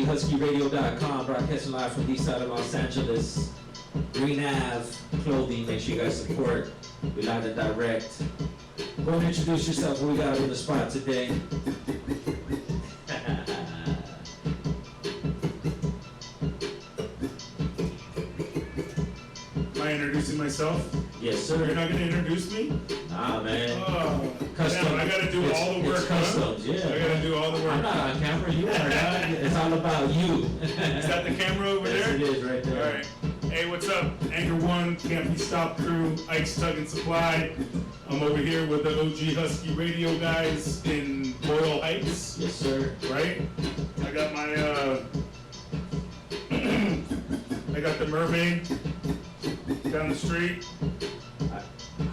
HuskyRadio.com, broadcasting live from the east side of Los Angeles. Green Ave Clothing, make sure you guys support. We live and direct. Go and introduce yourself. What we got on the spot today? Am I introducing myself? Yes, sir. You're not going to introduce me? Nah, man. Oh, Custom. damn, I got to do all the work. It's customs, huh? yeah. I got to do all the work. I'm not on camera. You are not. It's all about you. Is that the camera over yes, there? It is right there. All right. Hey, what's up? Anchor One, Can't Be Stopped crew, Ike's Tug and Supply. I'm over here with the OG Husky Radio guys in Boyle Heights. Yes, sir. Right? I got my, I got the Mermaid down the street.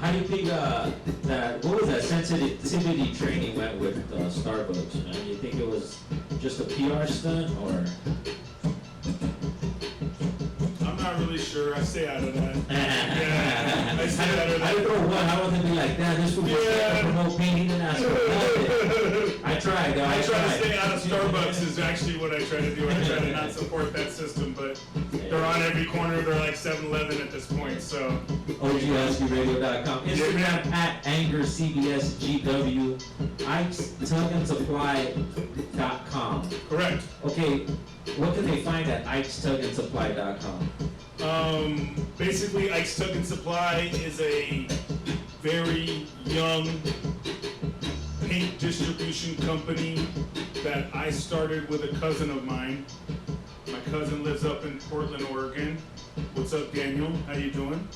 How do you think that, what was that sensitivity training went with Starbucks, man? You think it was just a PR stunt, or? I'm not really sure. I stay out of that. Yeah, I stay out of that. I didn't know what. I wasn't be like that. This would be a promote me. He didn't ask for nothing. I tried, though. I try to stay out of Starbucks is actually what I try to do. I try to not support that system, but they're on every corner. They're like 7-Eleven at this point, so. OGHuskyRadio.com. Instagram at Cbs Gw. IkesTugandSupply.com. Correct. Okay, what can they find at IkesTugandSupply.com? Basically, Ike's Tug and Supply is a very young paint distribution company that I started with a cousin of mine. My cousin lives up in Portland, Oregon. What's up, Daniel? How you doing?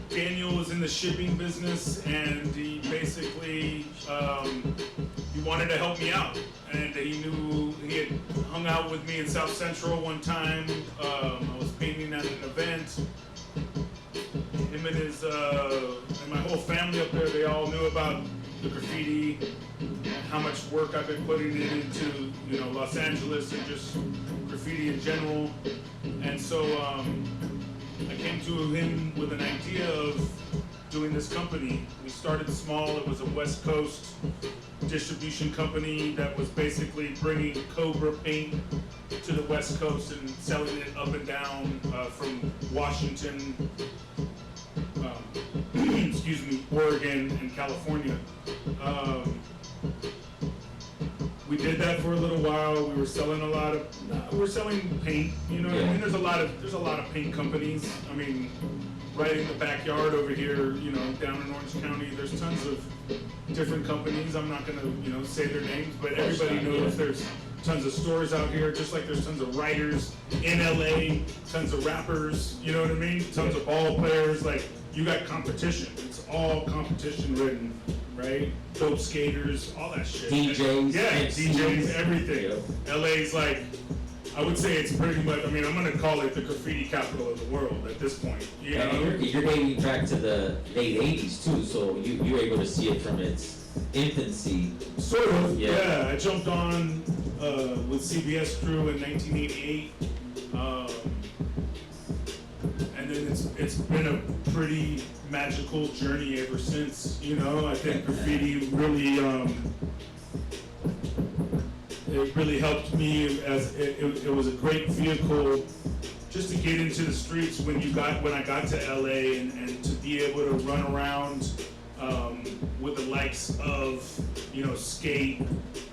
Daniel was in the shipping business, and he basically he wanted to help me out, and he knew he had hung out with me in South Central one time. I was painting at an event. Him and his and my whole family up there, they all knew about the graffiti, how much work I've been putting into Los Angeles and just graffiti in general. And so I came to him with an idea of doing this company. We started small. It was a West Coast distribution company that was basically bringing Cobra paint to the West Coast and selling it up and down from Washington, excuse me, Oregon and California. We did that for a little while. We were selling we're selling paint. You know what I mean? There's a lot of paint companies. I mean, right in the backyard over here, down in Orange County, there's tons of different companies. I'm not gonna, say their names, but everybody knows there's tons of stores out here, just like there's tons of writers in LA, tons of rappers, you know what I mean? Tons of ball players, like, you got competition. It's all competition ridden, right? Dope skaters, all that shit. DJs. Yeah, MCs. DJs, everything. Yep. LA's like, I would say it's pretty much, I'm gonna call it the graffiti capital of the world at this point. And you're dating back to the late 80s too, so you're able to see it from its infancy. Sort of, yeah. I jumped on with Cbs Gw in 1988. And then it's been a pretty magical journey ever since. I think graffiti really it really helped me as it was a great vehicle just to get into the streets when I got to LA and to be able to run around with the likes of Skate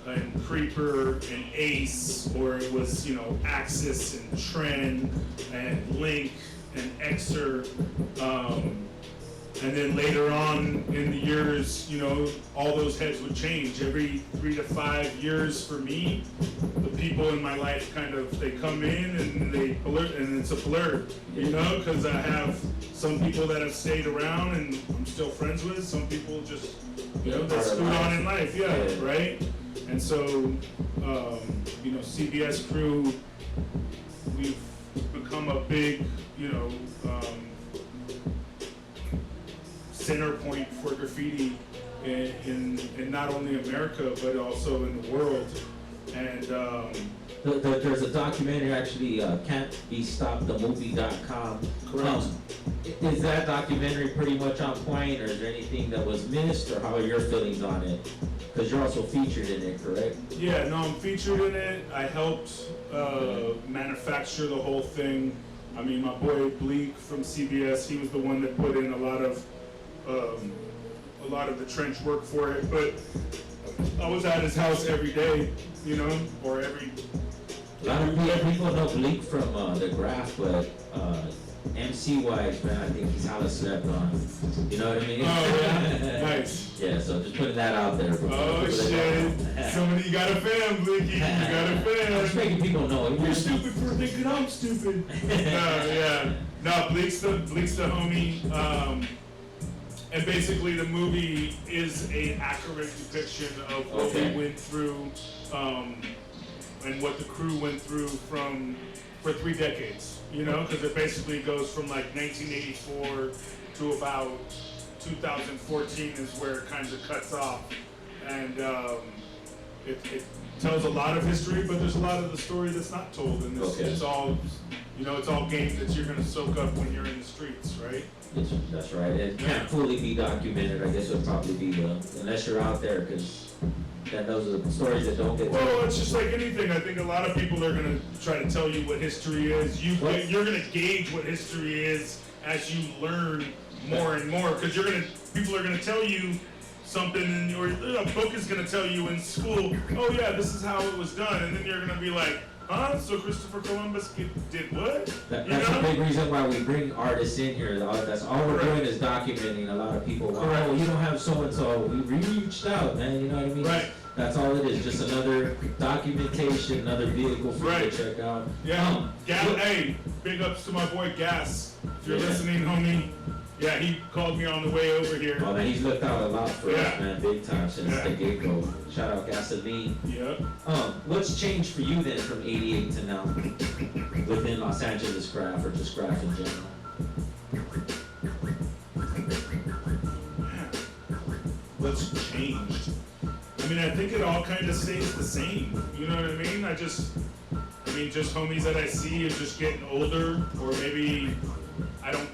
and Creeper and Ace, or it was Axis and Trend and Link and Xer, and then later on in the years, all those heads would change. Every 3 to 5 years for me, the people in my life they come in and and it's a blur, because I have some people that have stayed around and I'm still friends with, some people just, that scoot on in life, right? And so, Cbs Gw, we've become a big, center point for graffiti in not only America but also in the world. And there's a documentary actually, Can't Be Stopped, themovie.com. Correct. Is that documentary pretty much on point, or is there anything that was missed, or how are your feelings on it? Because you're also featured in it, correct? Yeah, no, I'm featured in it. I helped manufacture the whole thing. I mean, my boy Bleak from CBS, he was the one that put in a lot of the trench work for it. But I was at his house every day, you know, or every. A lot of people know Bleak from the Graph, but MC wise, man, I think he's hella slept on. You know what I mean? Oh yeah, nice. Yeah, so just putting that out there. Oh shit! Somebody got a fan, Blicky. You got a fan. I'm just making people know. You're stupid for thinking I'm stupid. Yeah. No, Bleak's the homie. And basically the movie is an accurate depiction of what we went through, and what the crew went through for 3 decades. You know, because it basically goes from like 1984 to about 2014 is where it kind of cuts off. And it tells a lot of history, but there's a lot of the story that's not told. And it's all, you know, it's all game that you're going to soak up when you're in the streets, right? That's right. It can't fully be documented. I guess it would probably be, unless you're out there, because then those are the stories that don't get told. Well, it's just like anything. I think a lot of people are going to try to tell you what history is. You're going to gauge what history is as you learn more and more, because people are going to tell you something, or a book is going to tell you in school, oh yeah, this is how it was done, and then you're going to be like, huh? So Christopher Columbus did what? That's a big reason why we bring artists in here. That's all we're doing is documenting. A lot of people, oh, you don't have so and so. We reached out, man. You know what I mean? Right. That's all it is. Just another documentation, another vehicle for you to check out. Yeah. Hey, big ups to my boy Gas. If you're listening, homie. Yeah, he called me on the way over here. Oh man, he's looked out a lot for us, man, big time since the get-go. Shout out Gasoline. Yeah. What's changed for you then from '88 to now within Los Angeles Graph, or just Graph in general? What's changed? I mean, I think it all kind of stays the same. You know what I mean? Just homies that I see are just getting older, or maybe I don't.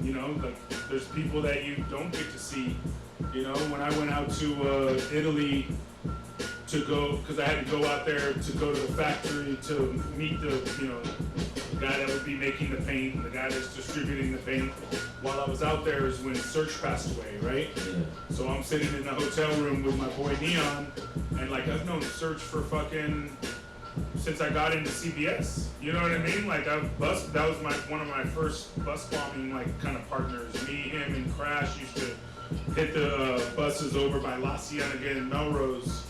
You know, like there's people that you don't get to see. You know, when I went out to Italy to go, because I had to go out there to go to the factory to meet the guy that would be making the paint, and the guy that's distributing the paint. While I was out there is when Search passed away, right? Yeah. So I'm sitting in the hotel room with my boy Neon, and like I've known Search for fucking since I got into CBS, you know what I mean? Like that was one of my first bus bombing like kind of partners. Me, him, and Crash used to hit the buses over by La Cienega and Melrose,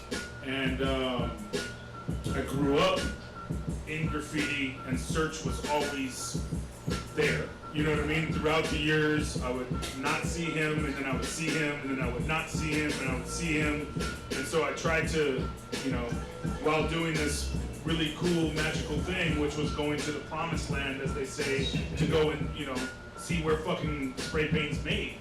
and I grew up in graffiti, and Search was always there. You know what I mean? Throughout the years, I would not see him, and then I would see him, and then I would not see him, and I would see him, and so I tried to, while doing this really cool, magical thing, which was going to the promised land, as they say, to go and, see where fucking spray paint's made,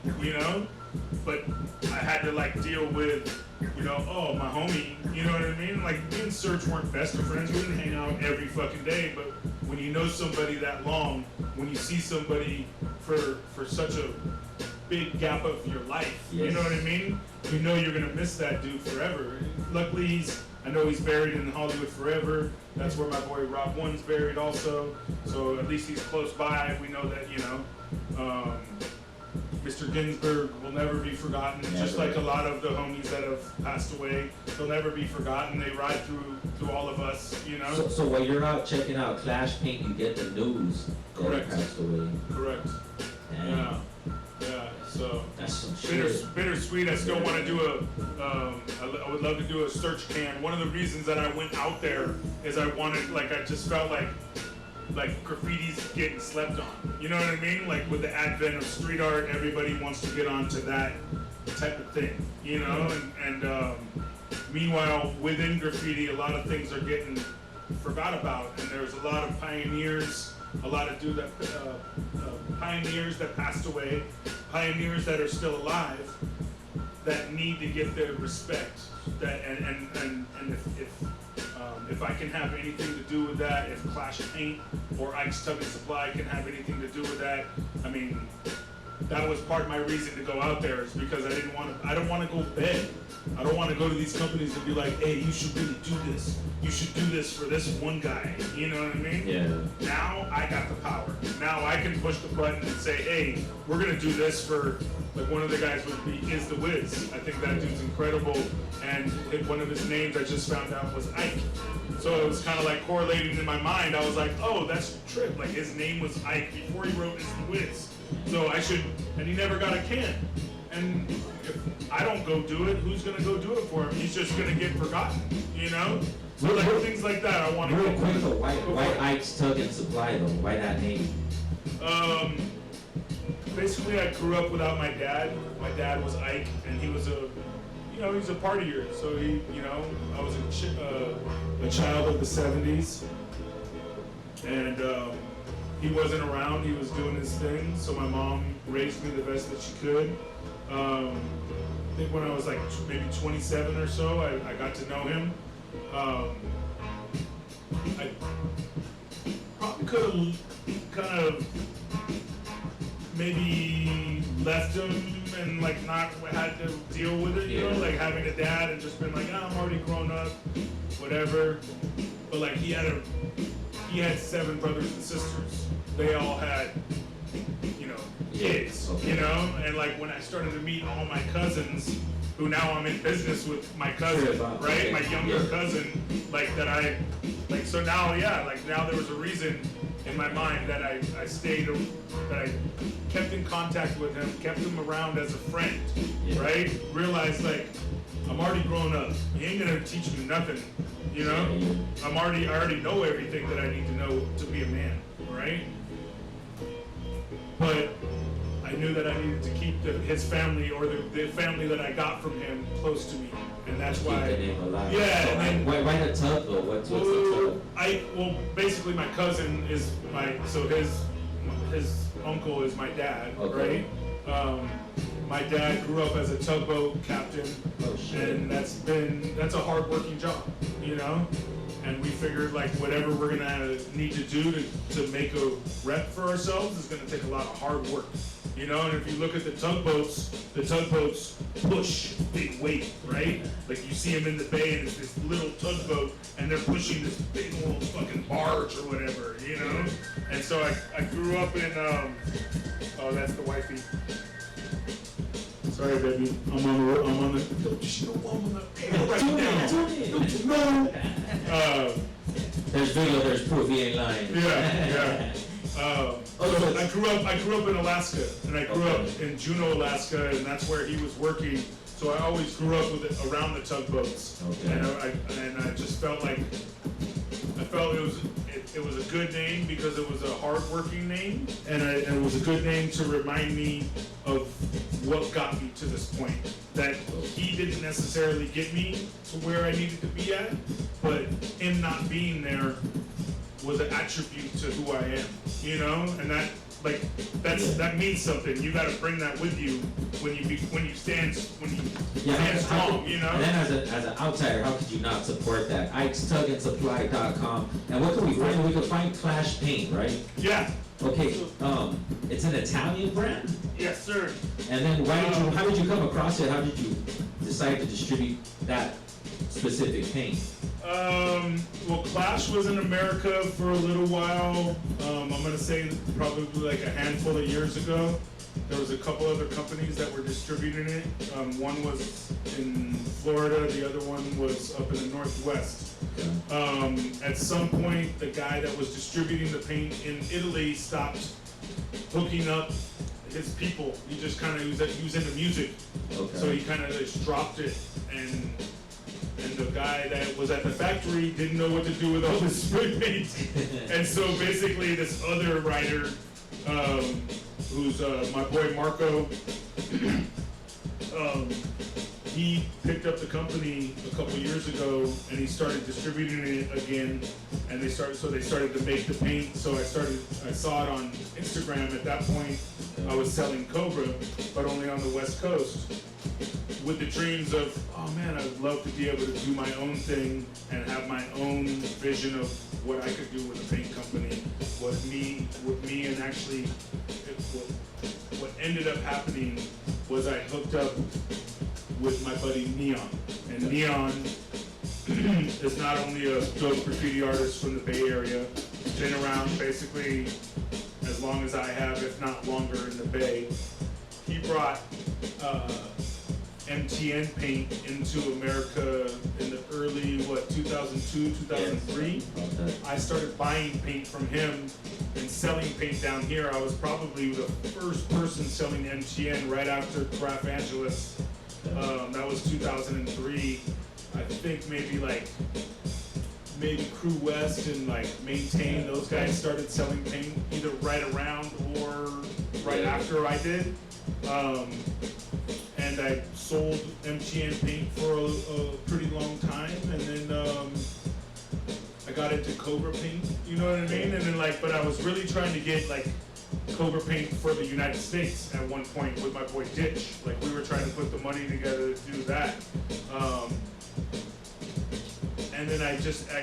But I had to, like, deal with, oh, my homie, you know what I mean? Like, me and Search weren't best of friends. We didn't hang out every fucking day, but when you know somebody that long, when you see somebody for such a big gap of your life, you know what I mean? You know you're gonna miss that dude forever. Luckily, I know he's buried in Hollywood forever. That's where my boy Rob One's buried also. So at least he's close by. We know that, Mr. Ginsburg will never be forgotten. Just like a lot of the homies that have passed away, they'll never be forgotten. They ride through all of us, So while you're out checking out Clash Paint, you get the news that he passed away. Correct. Damn. Yeah. So that's some shit. Bittersweet. I still want to do I would love to do a search can. One of the reasons that I went out there is I just felt like graffiti's getting slept on. You know what I mean? Like with the advent of street art, everybody wants to get onto that type of thing, And meanwhile, within graffiti, a lot of things are getting forgot about, and there's a lot of pioneers, pioneers that passed away, pioneers that are still alive, that need to get their respect. If I can have anything to do with that, if Clash Paint or Ike's Tug and Supply can have anything to do with that, I mean, that was part of my reason to go out there, is because I don't want to go beg. I don't want to go to these companies and be like, hey, you should really do this. You should do this for this one guy. You know what I mean? Yeah. Now I got the power. Now I can push the button and say, hey, we're gonna do this for, like, one of the guys would be Is the Wiz. I think that dude's incredible, and one of his names I just found out was Ike. So it was kind of like correlating in my mind. I was like, oh, that's a trip. Like, his name was Ike before he wrote Is the Wiz. So I should, and he never got a can. And if I don't go do it, who's gonna go do it for him? He's just gonna get forgotten, you know? So like things like that, I want to. Real quick though, why Ike's Tug and Supply though? Why that name? Basically, I grew up without my dad. My dad was Ike, and he was he's a partier. So I was a child of the '70s, and he wasn't around. He was doing his thing. So my mom raised me the best that she could. I think when I was like maybe 27 or so, I got to know him. I probably could have kind of maybe left him and like not had to deal with it, like having a dad and just been like, oh, I'm already grown up, whatever. But like he had 7 brothers and sisters. They all had, kids, and like when I started to meet all my cousins, who now I'm in business with my cousin, right? My younger cousin, so now, now there was a reason in my mind that I kept in contact with him, kept him around as a friend, right? Realized like, I'm already grown up. He ain't gonna teach me nothing, I already know everything that I need to know to be a man, right? But I knew that I needed to keep his family or the family that I got from him close to me, and that's why. Keep the name alive. Yeah. So and then, why the Tug though? What's the Tug? Basically my cousin is his uncle is my dad, right? My dad grew up as a tugboat captain, and that's a hard-working job, And we figured like whatever we're gonna need to do to make a rep for ourselves is gonna take a lot of hard work, And if you look at the tugboats push big weight, right? Like you see them in the bay and it's this little tugboat and they're pushing this big old fucking barge or whatever, And so I grew up in, oh, that's the wifey. Sorry, baby. I'm on the. Don't you know I'm on the. Right now. Don't you know? There's video. There's proof. He ain't lying. Yeah. So I grew up in Alaska, and I grew up in Juneau, Alaska, and that's where he was working. So I always grew up with it around the tugboats, and I just felt like it was a good name because it was a hard-working name, and it was a good name to remind me of what got me to this point. That he didn't necessarily get me to where I needed to be at, but him not being there was an attribute to who I am, and that means something. You got to bring that with you when you stand strong, And then as an outsider, how could you not support that? IkesTugAndSupply.com. And what can we find? We can find Clash Paint, right? Yeah. Okay. It's an Italian brand. Yes, sir. And then how did you come across it? How did you decide to distribute that specific paint? Well, Clash was in America for a little while. I'm gonna say probably like a handful of years ago. There was a couple other companies that were distributing it. One was in Florida, the other one was up in the Northwest. At some point, the guy that was distributing the paint in Italy stopped hooking up his people. He just kind of, he was into music. Okay. So he kind of just dropped it, and the guy that was at the factory didn't know what to do with all this spray paint. And so basically this other writer, who's my boy Marco, he picked up the company a couple years ago and he started distributing it again, and they started to make the paint. So I saw it on Instagram. At that point I was selling Cobra, but only on the West Coast, with the dreams of, oh man, I'd love to be able to do my own thing and have my own vision of what I could do with a paint company, with me and actually what ended up happening was I hooked up with my buddy Neon. And Neon is not only a dope graffiti artist from the Bay Area, been around basically as long as I have, if not longer, in the Bay. He brought MTN paint into America in the early, 2002, 2003. Okay. I started buying paint from him and selling paint down here. I was probably the first person selling MTN right after Craft Angeles. That was 2003. I think maybe Crew West and like Maintain, those guys started selling paint either right around or right after I did. And I sold MTN paint for a pretty long time, and then I got into Cobra paint, you know what I mean? And then but I was really trying to get Cobra paint for the United States at one point with my boy Ditch. We were trying to put the money together to do that. And then I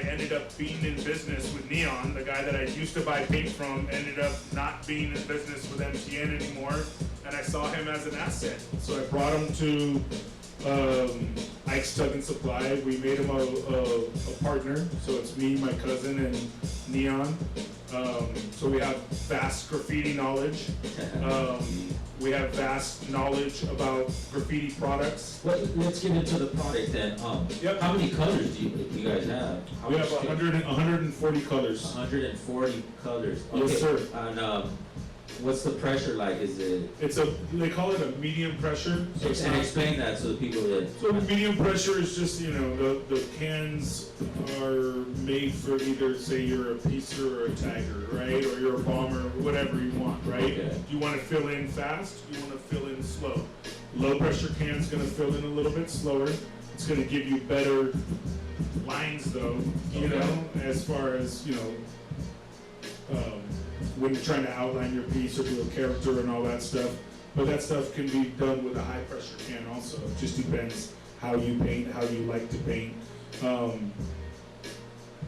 ended up being in business with Neon, the guy that I used to buy paint from, ended up not being in business with MTN anymore, and I saw him as an asset. So I brought him to Ike's Tug and Supply. We made him a partner, so it's me, my cousin, and Neon. So we have vast graffiti knowledge. We have vast knowledge about graffiti products. Well, let's get into the product then. Yep. How many colors do you guys have? We have 140 colors. 140 colors. Okay. Yes, sir. And what's the pressure like? Is it? They call it a medium pressure. So And explain that to the people that. So medium pressure is just, the cans are made for either, say you're a piecer or a tagger, right? Or you're a bomber, whatever you want, right? Okay. You want to fill in fast, you want to fill in slow. Low pressure can's going to fill in a little bit slower. It's going to give you better lines though, as far as, when you're trying to outline your piece or do a character and all that stuff. But that stuff can be done with a high pressure can also. It just depends how you paint, how you like to paint.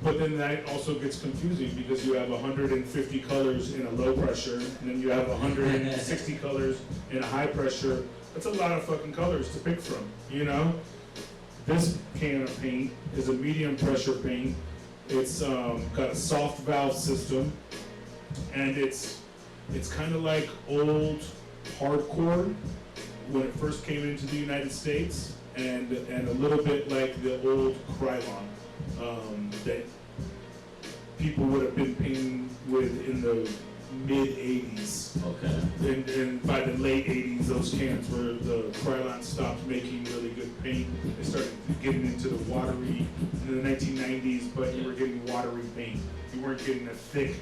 But then that also gets confusing because you have 150 colors in a low pressure, and then you have 160 colors in a high pressure. That's a lot of fucking colors to pick from, This can of paint is a medium pressure paint. It's got a soft valve system, and it's kind of like old hardcore when it first came into the United States, and a little bit like the old Krylon that people would have been painting with in the mid 80s. Okay. And by the late 80s, those cans were, the Krylon stopped making really good paint. They started getting into the watery in the 1990s, but you were getting watery paint. You weren't getting a thick,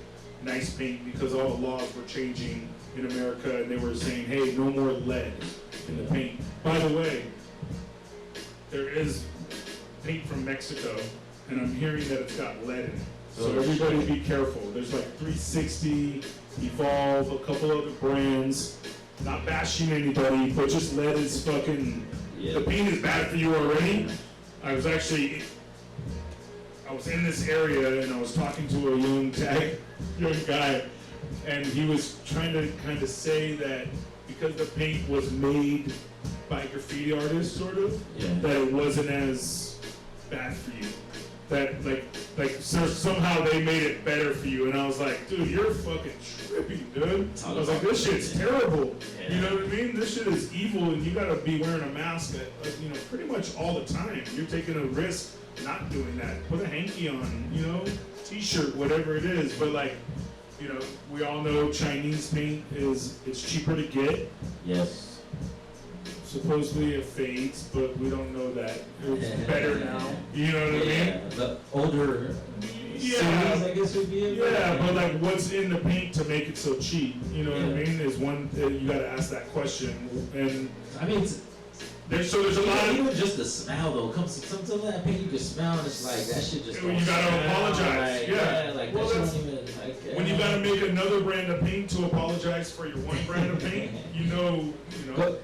nice paint because all the laws were changing in America, and they were saying, hey, no more lead in the paint. By the way, there is paint from Mexico, and I'm hearing that it's got lead in it. So everybody be careful. There's 360, Evolve, a couple other brands. Not bashing anybody, but just lead is fucking, the paint is bad for you already. I was in this area and I was talking to a young guy, and he was trying to kind of say that because the paint was made by graffiti artists, sort of, that it wasn't as bad for you. That so somehow they made it better for you, and I was like, dude, you're fucking tripping, dude. I was like, this shit's terrible. You know what I mean? This shit is evil, and you gotta be wearing a mask pretty much all the time. You're taking a risk not doing that. Put a hanky on, t-shirt, whatever it is. But we all know Chinese paint it's cheaper to get. Yes. Supposedly it fades, but we don't know that. It's better now. You know what I mean? The older series, I guess would be but what's in the paint to make it so cheap? You know what I mean? Is one you got to ask that question. And I mean, There's a lot of. Even just the smell though, some of that paint you can smell and it's like that shit just. You gotta apologize. Like, yeah. like well, that shouldn't even like. When you gotta make another brand of paint to apologize for your one brand of paint, you know. The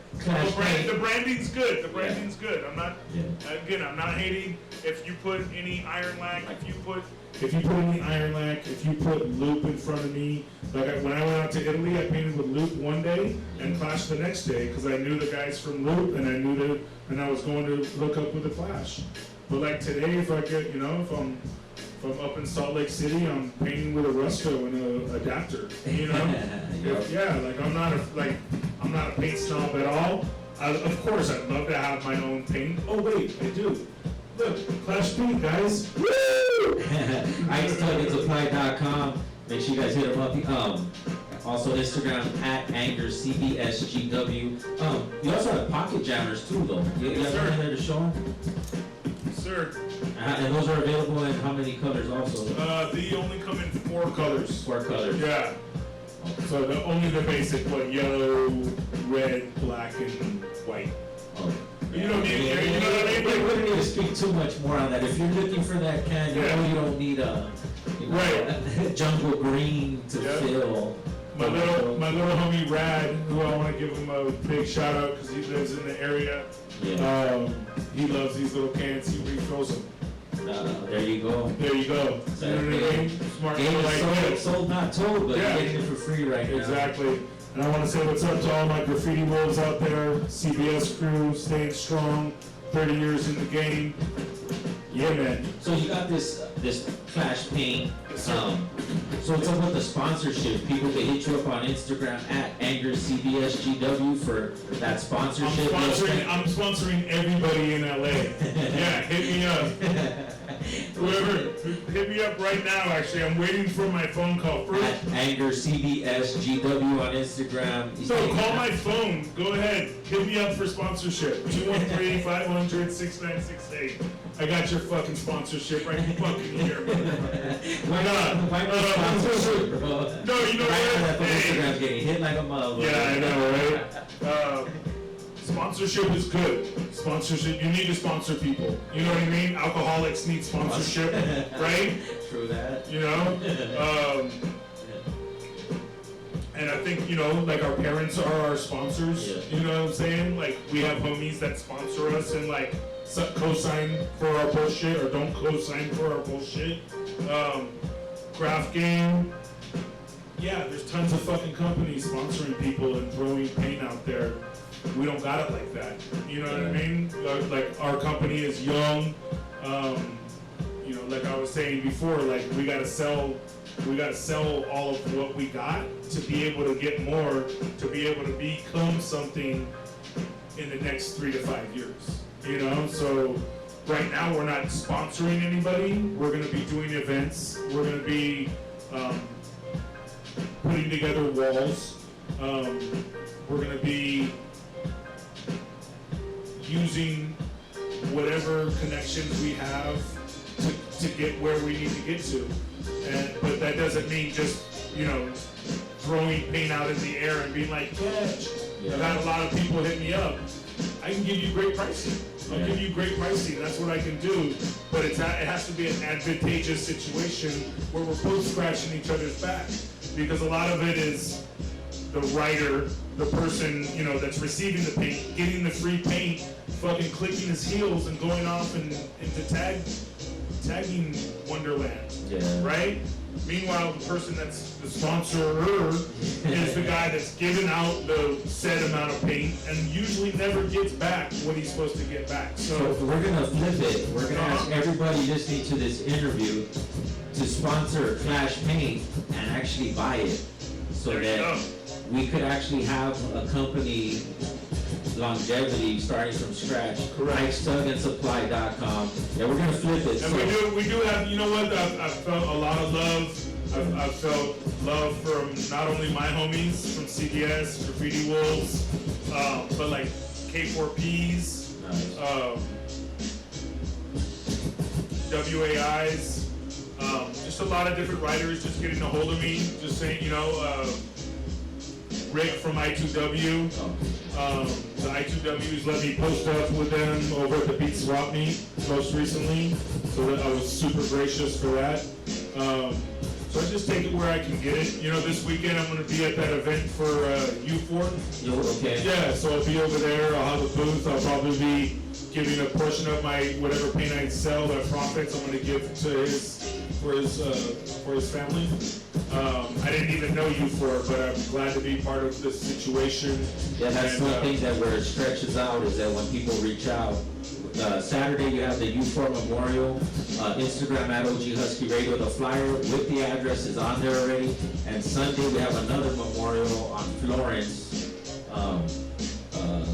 branding's good. The branding's good. I'm not. Again, I'm not hating. If you put any iron lac, if you put any iron lac, if you put loop in front of me, like when I went out to Italy, I painted with loop one day and Clash the next day because I knew the guys from Loop and I knew and I was going to hook up with the Clash. But like today, if I get, if I'm up in Salt Lake City, I'm painting with a Rusto and a adapter. Like I'm not a paint snob at all. Of course, I'd love to have my own paint. Oh wait, I do. Look, Clash paint, guys. Woo! IceTugAndSupply.com. Make sure you guys hit them up. Also Instagram at Cbs Gw. You also have pocket jammers too, though. You have one there to show them? Yes, sir. And those are available in how many colors also? They only come in 4 colors. 4 colors. Yeah. So only the basic, yellow, red, black, and white. Oh. You know what I mean? We wouldn't need to speak too much more on that. If you're looking for that can, you don't need a jungle green to fill. My little homie Rad, who I want to give him a big shout out because he lives in the area. Yeah. He loves these little cans. He refills them. There you go. There you go. So you know what I mean? Smart game like sold, not told, but you're getting it for free right now. Exactly. And I want to say what's up to all my graffiti wolves out there. Cbs Gw, staying strong. 30 years in the game. Yeah, man. So you got this Clash paint. So what's up with the sponsorship? People can hit you up on Instagram at Cbs Gw for that sponsorship. I'm sponsoring everybody in LA. Yeah, hit me up. Whoever, hit me up right now. Actually, I'm waiting for my phone call first. At Cbs Gw on Instagram. So call my phone. Go ahead. Hit me up for sponsorship. 213-500-6968. I got your fucking sponsorship right fucking here, man. Why not sponsorship, bro? No, you know what? Instagram's getting hit like a mother. Yeah, I know, right? Sponsorship is good. Sponsorship, you need to sponsor people. You know what I mean? Alcoholics need sponsorship, right? True that. You know? And I think, like our parents are our sponsors. Yeah. You know what I'm saying? Like we have homies that sponsor us and like co-sign for our bullshit or don't co-sign for our bullshit. Craft Game. Yeah, there's tons of fucking companies sponsoring people and throwing paint out there. We don't got it like that. You know what I mean? Like our company is young. Like I was saying before, like we gotta sell all of what we got to be able to get more, to be able to become something in the next 3 to 5 years. So right now we're not sponsoring anybody. We're gonna be doing events. We're gonna be putting together walls. We're gonna be using whatever connections we have to get where we need to get to. But that doesn't mean just, throwing paint out in the air and being like, yeah, I've had a lot of people hit me up. I can give you great pricing. I'll give you great pricing. That's what I can do. But it has to be an advantageous situation where we're both scratching each other's back. Because a lot of it is the writer, the person, that's receiving the paint, getting the free paint, fucking clicking his heels and going off into tagging Wonderland, right? Meanwhile, the person that's the sponsorer is the guy that's giving out the said amount of paint and usually never gets back what he's supposed to get back. So we're gonna flip it. We're gonna ask everybody listening to this interview to sponsor Clash Paint and actually buy it, so that we could actually have a company longevity starting from scratch. IceTugAndSupply.com. Yeah, we're gonna flip it. And we do have, I've felt a lot of love. I've felt love from not only my homies from CBS, Graffiti Wolves, but like K4Ps, WAIs, just a lot of different writers just getting a hold of me, just saying, Rick from I2W. The I2Ws let me post up with them over at the Beat Swap Meet most recently, so that I was super gracious for that. So I just take it where I can get it. You know, this weekend I'm going to be at that event for U4. Okay. Yeah, so I'll be over there. I'll have a booth. I'll probably be giving a portion of my whatever paint I sell, that profits I'm going to give to for his family. I didn't even know U4, but I'm glad to be part of this situation. Yeah, that's one thing that where it stretches out is that when people reach out, Saturday you have the U4 Memorial, Instagram at OG Husky Radio, the flyer with the address is on there already, and Sunday we have another memorial on Florence,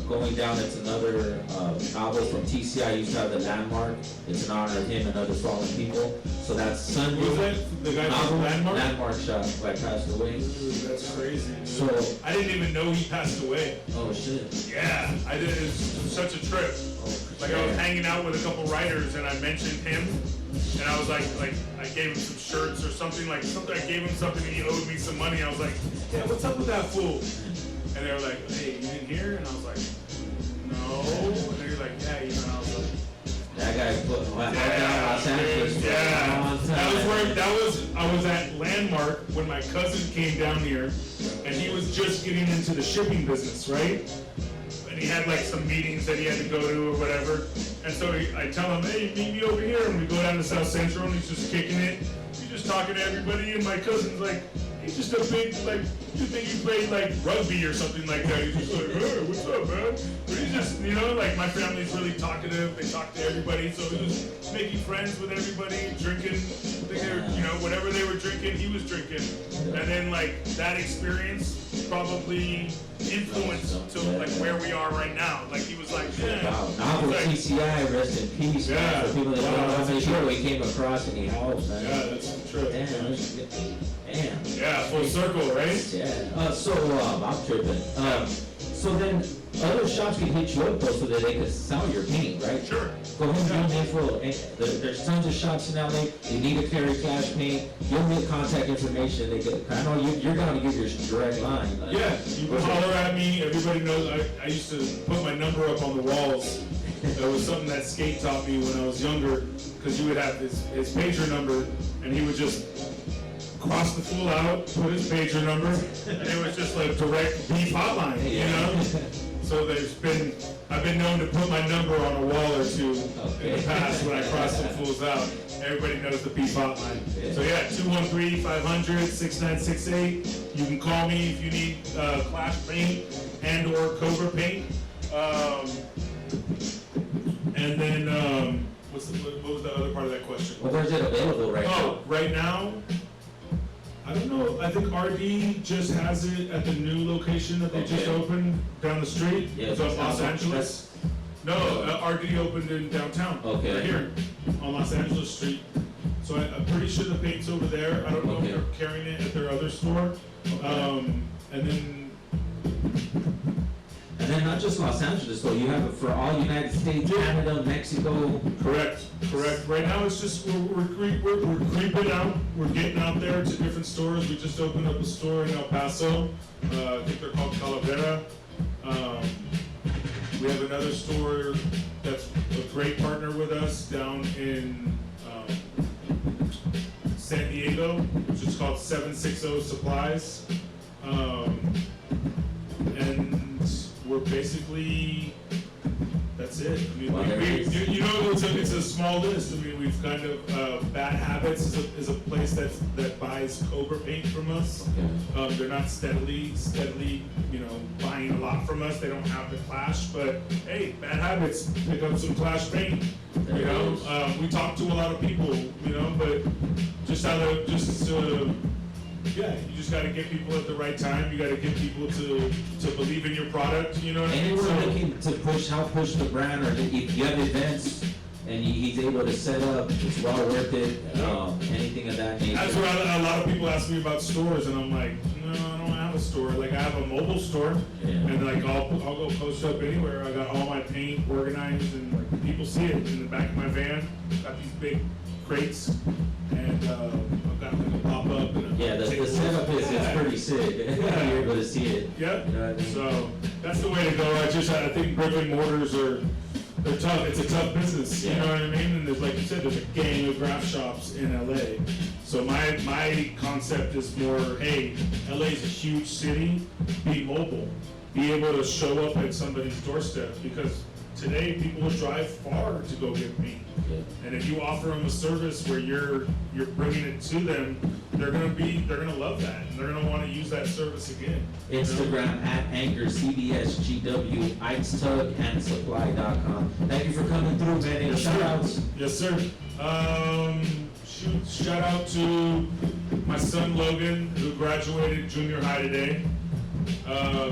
going down. It's another novel from TCI used to have the Landmark. It's in honor of him and other fallen people. So that's Sunday. Who's that? The guy from Landmark? Landmark shot who had passed away. Dude, that's crazy. Dude. So I didn't even know he passed away. oh shit. Yeah, I did. It was such a trip. Like I was hanging out with a couple writers and I mentioned him, and I was like I gave him some shirts or something. I gave him something and he owed me some money. I was like, yeah, what's up with that fool? And they were like, hey, you didn't hear? And I was like, no. And they were like, yeah, you know. And I was like, That guy put my heart down Los Angeles for a long time. I was at Landmark when my cousin came down here, and he was just getting into the shipping business, right? And he had like some meetings that he had to go to or whatever. And so I tell him, hey, meet me over here, and we go down to South Central, and he's just kicking it. He's just talking to everybody, and my cousin's like, he's just a big, like, you think he played like rugby or something like that. He's just like, hey, what's up, man? But he's just, you know, like my family's really talkative. They talk to everybody, so he was making friends with everybody, drinking. I think they were, you know, whatever they were drinking, he was drinking. And then like that experience probably influenced to like where we are right now. Like he was like, yeah. Wow. Novel Like, TCI, rest in peace. Yeah. Man, for people that don't know how many people he came across and he helped, man. yeah, that's true. Damn. Yeah, full circle, right? Yeah. I'm tripping. So then other shops can hit you up though so that they can sell your paint, right? Sure. Go ahead and give me info. There's tons of shops in LA. You need to carry cash paint. Give me contact information. I know you're gonna give your direct line. Like, Yeah, you can holler at me. Everybody knows I used to put my number up on the walls. That was something that Skate taught me when I was younger, because you would have his pager number, and he would just cross the fool out, put his pager number, and it was just like direct beef hotline, you know? So I've been known to put my number on a wall or two in the past when I cross some fools out. Everybody knows the beef hotline. So yeah, 213-500-6968. You can call me if you need Clash paint and or Cobra paint. And then, what was the other part of that question? Well, where's it available right now? Oh, right now, I don't know. I think RD just has it at the new location that they just opened down the street. Yeah, so Los Angeles. No, RD opened in downtown. Okay. Right here on Los Angeles Street. So I'm pretty sure the paint's over there. I don't know if they're carrying it at their other store. And then not just Los Angeles, though. You have it for all United States, Canada, Mexico. Correct. Right now it's just we're creeping out. We're getting out there to different stores. We just opened up a store in El Paso. I think they're called Calavera. We have another store that's a great partner with us down in San Diego, which is called 760 Supplies. And we're basically, that's it. I mean, you know, it's a small list. I mean, we've kind of, Bad Habits is a place that buys Cobra paint from us. They're not steadily, you know, buying a lot from us. They don't have the Clash, but hey, Bad Habits, pick up some Clash paint. You know, we talk to a lot of people, you know, but yeah, you just gotta get people at the right time. You gotta get people to believe in your product, you know what I mean? And we're looking to help push the brand, or if you have events and he's able to set up, it's well worth it, anything of that nature. That's what a lot of people ask me about stores, and I'm like, no, I don't have a store. Like, I have a mobile store, and like, I'll go post up anywhere. I got all my paint organized, and like, people see it in the back of my van. Got these big crates, and I've got like a pop-up. And the setup is pretty sick. You're able to see it. Yeah. You know what I mean? So That's the way to go. I think brick and mortars they're tough. It's a tough business. You know what I mean? And there's, like you said, there's a gang of graph shops in LA. So my concept is more, hey, LA is a huge city. Be mobile. Be able to show up at somebody's doorstep, because today people drive far to go get paint. Yeah. And if you offer them a service where you're bringing it to them, they're gonna love that, and they're gonna want to use that service again. Instagram at Anchor Cbs Gw, IceTug and Supply.com. Thank you for coming through, man. Any shout outs? Yes, sir. Shout out to my son Logan, who graduated junior high today.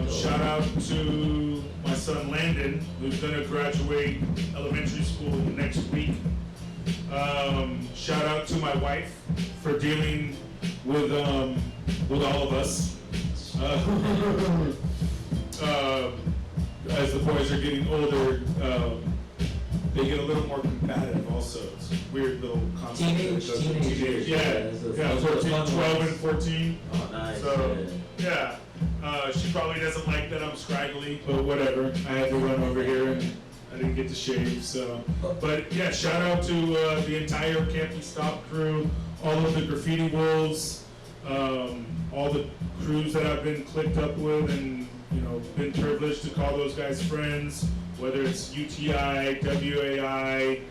Shout out to my son Landon, who's gonna graduate elementary school next week. Shout out to my wife for dealing with all of us. As the boys are getting older, they get a little more combative also. It's a weird little concept. Teenage. Yeah, 12 and 14. Oh, nice. So, yeah. She probably doesn't like that I'm scraggly, but whatever. I had to run over here and I didn't get to shave, so. But yeah, shout out to the entire Campy Stop crew, all of the graffiti wolves, all the crews that I've been clicked up with, and been privileged to call those guys friends, whether it's UTI, WAI,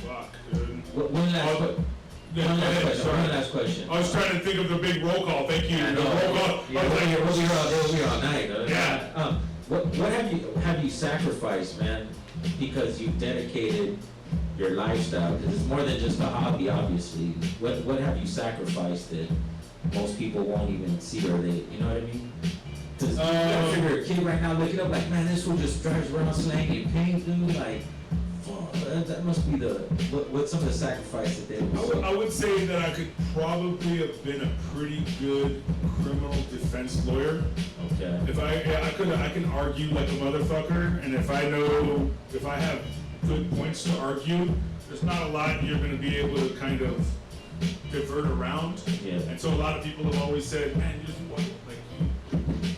fuck, dude. One last question. I was trying to think of the big roll call. Thank you. Yeah, the roll call. Yeah, we'll be here all night. Yeah. What have you sacrificed, man? Because you've dedicated your lifestyle. Because it's more than just a hobby, obviously. What have you sacrificed that most people won't even see, or they, you know what I mean? Because I figure a kid right now looking up like, man, this fool just drives around slanging paint, dude. Like, that must be what's some of the sacrifice that they would I would say that I could probably have been a pretty good criminal defense lawyer. Okay. If I can argue like a motherfucker, and if I have good points to argue, there's not a lot you're going to be able to kind of divert around. Yeah. And so a lot of people have always said, man,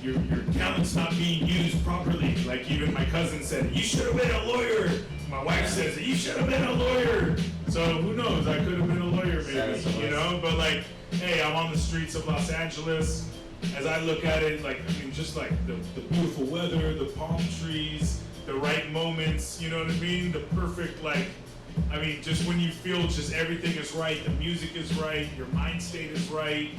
your talent's not being used properly. Like even my cousin said, you should have been a lawyer. My wife says, you should have been a lawyer. So who knows? I could have been a lawyer maybe, But like, hey, I'm on the streets of Los Angeles. As I look at it, like, I mean, just like the beautiful weather, the palm trees, the right moments, you know what I mean? The perfect, like, I mean, just when you feel just everything is right, the music is right, your mind state is right.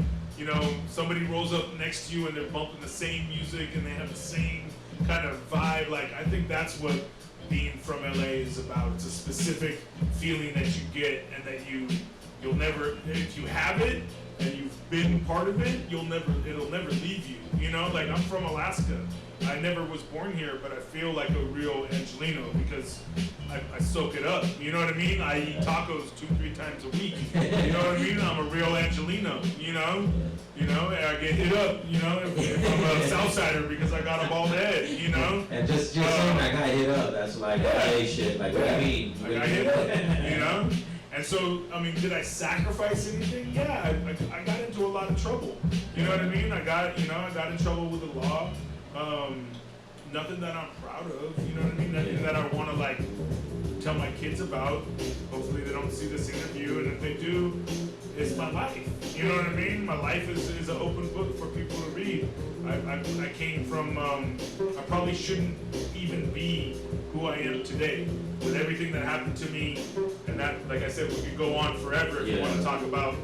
Somebody rolls up next to you and they're bumping the same music and they have the same kind of vibe. Like, I think that's what being from LA is about. It's a specific feeling that you get, and that you'll never, if you have it and you've been part of it, it'll never leave you. Like I'm from Alaska. I never was born here, but I feel like a real Angelino because I soak it up. You know what I mean? I eat tacos 2-3 times a week. You know what I mean? I'm a real Angelino. I get hit up. If I'm a Southsider because I got a bald head. And just saying I got hit up. That's like LA shit. Like what do you mean? I got hit up. And so, I mean, did I sacrifice anything? Yeah, I got into a lot of trouble. You know what I mean? I got in trouble with the law. Nothing that I'm proud of, you know what I mean? Nothing that I want to like tell my kids about. Hopefully they don't see this interview, and if they do, it's my life. You know what I mean? My life is an open book for people to read. I came from, I probably shouldn't even be who I am today with everything that happened to me, and that, like I said, we could go on forever if you want to talk about,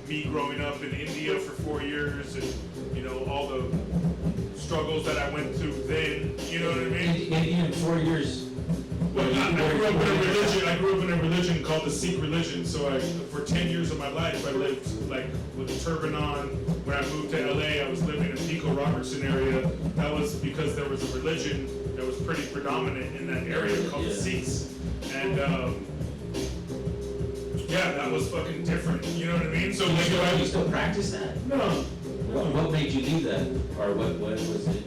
me growing up in India for 4 years and, all the struggles that I went through then, you know what I mean? In 4 years. Well, I grew up in a religion called the Sikh religion. So for 10 years of my life, I lived like with a turban on. When I moved to LA, I was living in Pico Robertson area. That was because there was a religion that was pretty predominant in that area called the Sikhs. And that was fucking different. You know what I mean? So you still practice that? No. What made you leave that? Or what was it?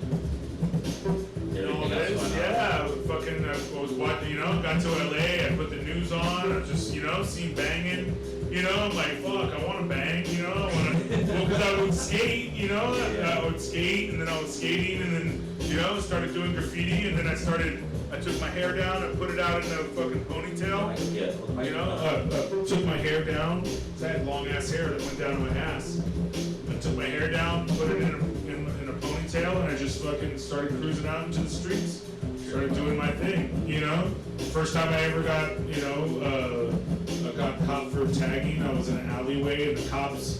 I was watching, got to LA, I put the news on, I just, seen banging, You know, I'm like, fuck, I want to bang, you know, well, because I would skate, you know, I would skate, and then I was skating, and then, you know, started doing graffiti, and then I took my hair down, I put it out in a fucking ponytail, you know, took my hair down, 'cause I had long ass hair that went down to my ass. I took my hair down, put it in a ponytail, and I just fucking started cruising out into the streets. Started doing my thing, you know. First time I ever got, you know, I got caught for tagging. I was in an alleyway, and the cops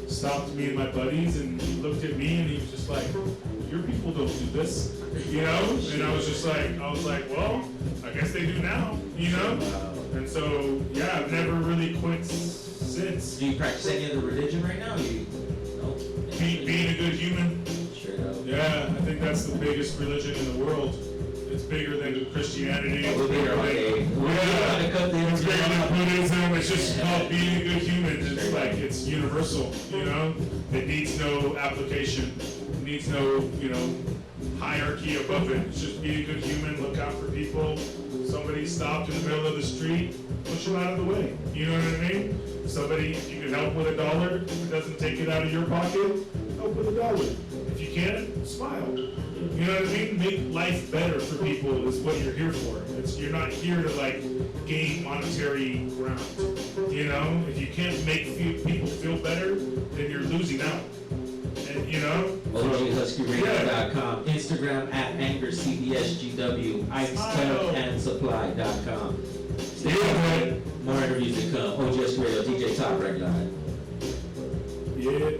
stopped me and my buddies, and he looked at me, and he was just like, "Your people don't do this," you know. And I was like, well, I guess they do now, you know. And so, yeah, I've never really quit since. Do you practice any other religion right now? No. Being a good human. Straight up. Yeah, I think that's the biggest religion in the world. It's bigger than Christianity. It's bigger than Buddhism. It's just called being a good human. It's like, it's universal, you know? It needs no application. It needs no, you know, hierarchy above it. It's just be a good human, look out for people. Somebody stopped in the middle of the street, push them out of the way. You know what I mean? Somebody, if you can help with $1, if it doesn't take it out of your pocket, help with $1. If you can't, smile. You know what I mean? Make life better for people is what you're here for. You're not here to like gain monetary ground. You know, if you can't make people feel better, then you're losing out. And you know, OGHuskyRadio.com, Instagram at AngerCBS Gw, IceTubAndSupply.com. Stay tuned. More interviews to come. OG Husky Radio, DJ Top Reg Live. Yeah.